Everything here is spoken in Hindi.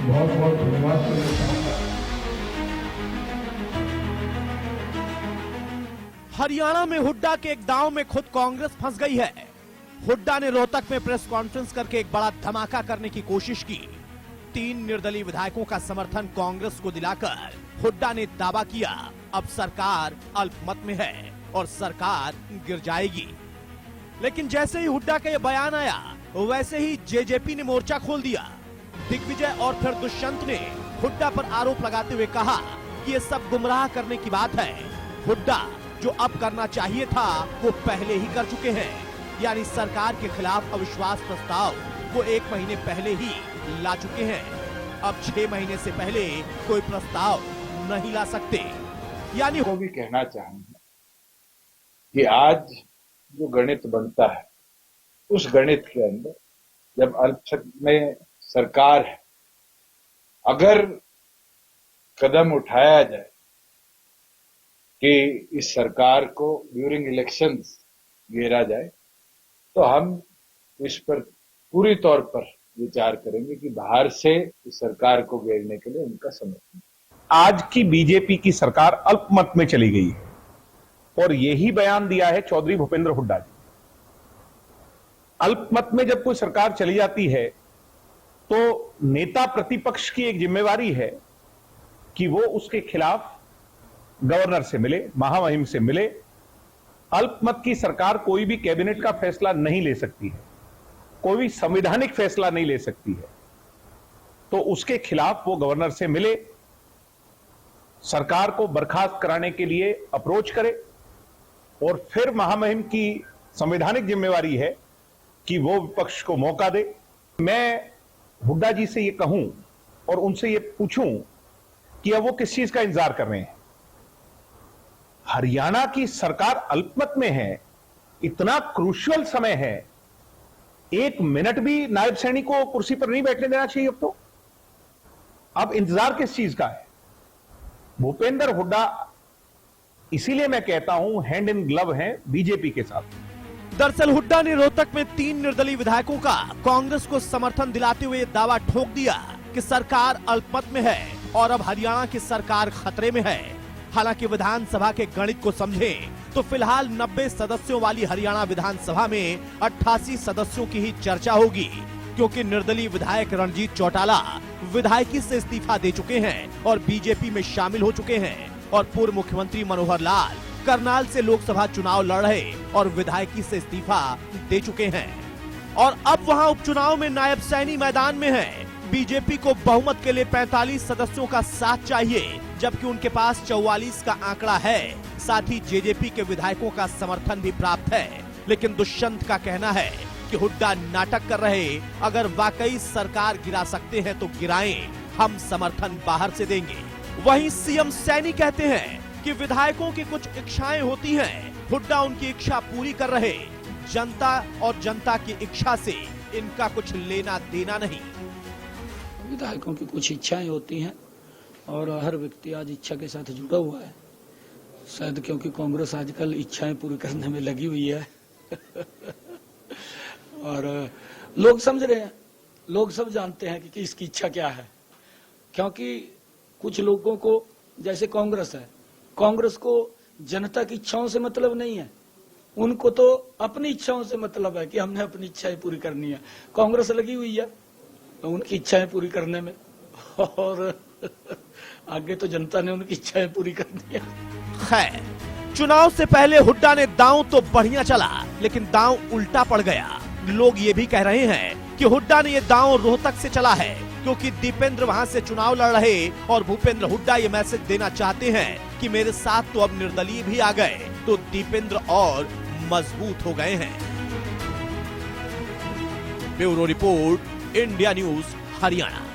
बहुत बहुत धन्यवाद करना चाहूंगा। हरियाणा में हुड्डा के एक दांव में खुद कांग्रेस फंस गई है। हुड्डा ने रोहतक में प्रेस कॉन्फ्रेंस करके एक बड़ा धमाका करने की कोशिश की। 3 निर्दलीय विधायकों का समर्थन कांग्रेस को दिलाकर हुड्डा ने दावा किया, अब सरकार अल्पमत में है और सरकार गिर जाएगी। लेकिन जैसे ही हुड्डा का यह बयान आया, वैसे ही जेजेपी ने मोर्चा खोल दिया। दिग्विजय और फिर दुष्यंत ने हुड्डा पर आरोप लगाते हुए कहा कि ये सब गुमराह करने की बात है। हुड्डा जो अब करना चाहिए था वो पहले ही कर चुके हैं, यानी सरकार के खिलाफ अविश्वास प्रस्ताव वो 1 महीने पहले ही ला चुके हैं। अब 6 महीने से पहले कोई प्रस्ताव नहीं ला सकते। यानी को भी कहना चाहेंगे कि आज जो गणित बनता है, उस गणित के अंदर जब अल्पसंख्यक में सरकार है, अगर कदम उठाया जाए कि इस सरकार को ड्यूरिंग इलेक्शंस घेरा जाए, तो हम इस पर पूरी तौर पर विचार करेंगे कि बाहर से इस सरकार को घेरने के लिए उनका समर्थन। आज की बीजेपी की सरकार अल्पमत में चली गई है और यही बयान दिया है चौधरी भूपेंद्र हुड्डा जी। अल्पमत में जब कोई सरकार चली जाती है तो नेता प्रतिपक्ष की एक जिम्मेवारी है कि वो उसके खिलाफ गवर्नर से मिले, महामहिम से मिले। अल्पमत की सरकार कोई भी कैबिनेट का फैसला नहीं ले सकती है, कोई भी संवैधानिक फैसला नहीं ले सकती है, तो उसके खिलाफ वो गवर्नर से मिले, सरकार को बर्खास्त कराने के लिए अप्रोच करे और फिर महामहिम की संवैधानिक जिम्मेवारी है कि वो विपक्ष को मौका दे। मैं हुड्डा जी से ये कहूं और उनसे ये पूछूं कि अब वो किस चीज का इंतजार कर रहे हैं। हरियाणा की सरकार अल्पमत में है, इतना क्रूशियल समय है, 1 मिनट भी नायब सैनी को कुर्सी पर नहीं बैठने देना चाहिए। अब तो अब इंतजार किस चीज का है? भूपेंद्र हुड्डा, इसीलिए मैं कहता हूं, हैंड इन ग्लव हैं बीजेपी के साथ। दरअसल हुड्डा ने रोहतक में 3 निर्दलीय विधायकों का कांग्रेस को समर्थन दिलाते हुए दावा ठोक दिया कि सरकार अल्पमत में है और अब हरियाणा की सरकार खतरे में है। हालांकि विधानसभा के गणित को समझें तो फिलहाल 90 सदस्यों वाली हरियाणा विधानसभा में 88 सदस्यों की ही चर्चा होगी, क्योंकि निर्दलीय विधायक रणजीत चौटाला विधायकी से इस्तीफा दे चुके हैं और बीजेपी में शामिल हो चुके हैं, और पूर्व मुख्यमंत्री मनोहर लाल करनाल से लोकसभा चुनाव लड़ रहे और विधायकी से इस्तीफा दे चुके हैं। और अब वहां उपचुनाव में नायब सैनी मैदान में है। बीजेपी को बहुमत के लिए 45 सदस्यों का साथ चाहिए, जबकि उनके पास 44 का आंकड़ा है। साथ ही जेजेपी के विधायकों का समर्थन भी प्राप्त है। लेकिन दुष्यंत का कहना है कि हुड्डा नाटक कर रहे, अगर वाकई सरकार गिरा सकते हैं तो गिराएं, हम समर्थन बाहर से देंगे। वहीं सीएम सैनी कहते हैं कि विधायकों की कुछ इच्छाएं होती हैं, हुड्डा उनकी इच्छा पूरी कर रहे। जनता और जनता की इच्छा से इनका कुछ लेना देना नहीं। विधायकों की कुछ इच्छाएं होती हैं और हर व्यक्ति आज इच्छा के साथ जुड़ा हुआ है, शायद क्योंकि कांग्रेस आजकल इच्छाएं पूरी करने में लगी हुई है। और लोग समझ रहे हैं, लोग सब जानते हैं कि किसकी इच्छा क्या है। क्योंकि कुछ लोगों को, जैसे कांग्रेस है, कांग्रेस को जनता की इच्छाओं से मतलब नहीं है, उनको तो अपनी इच्छाओं से मतलब है कि हमने अपनी इच्छाएं पूरी करनी है। कांग्रेस लगी हुई है तो उनकी इच्छाएं पूरी करने में, और आगे तो जनता ने उनकी इच्छाएं पूरी करनी है। खैर, चुनाव से पहले हुड्डा ने दांव तो बढ़िया चला, लेकिन दांव उल्टा पड़ गया। लोग ये भी कह रहे हैं कि हुड्डा ने ये दांव रोहतक से चला है, क्योंकि दीपेंद्र वहां से चुनाव लड़ रहे और भूपेंद्र हुड्डा ये मैसेज देना चाहते हैं कि मेरे साथ तो अब निर्दलीय भी आ गए, तो दीपेंद्र और मजबूत हो गए हैं। Bureau report, India news, Haryana.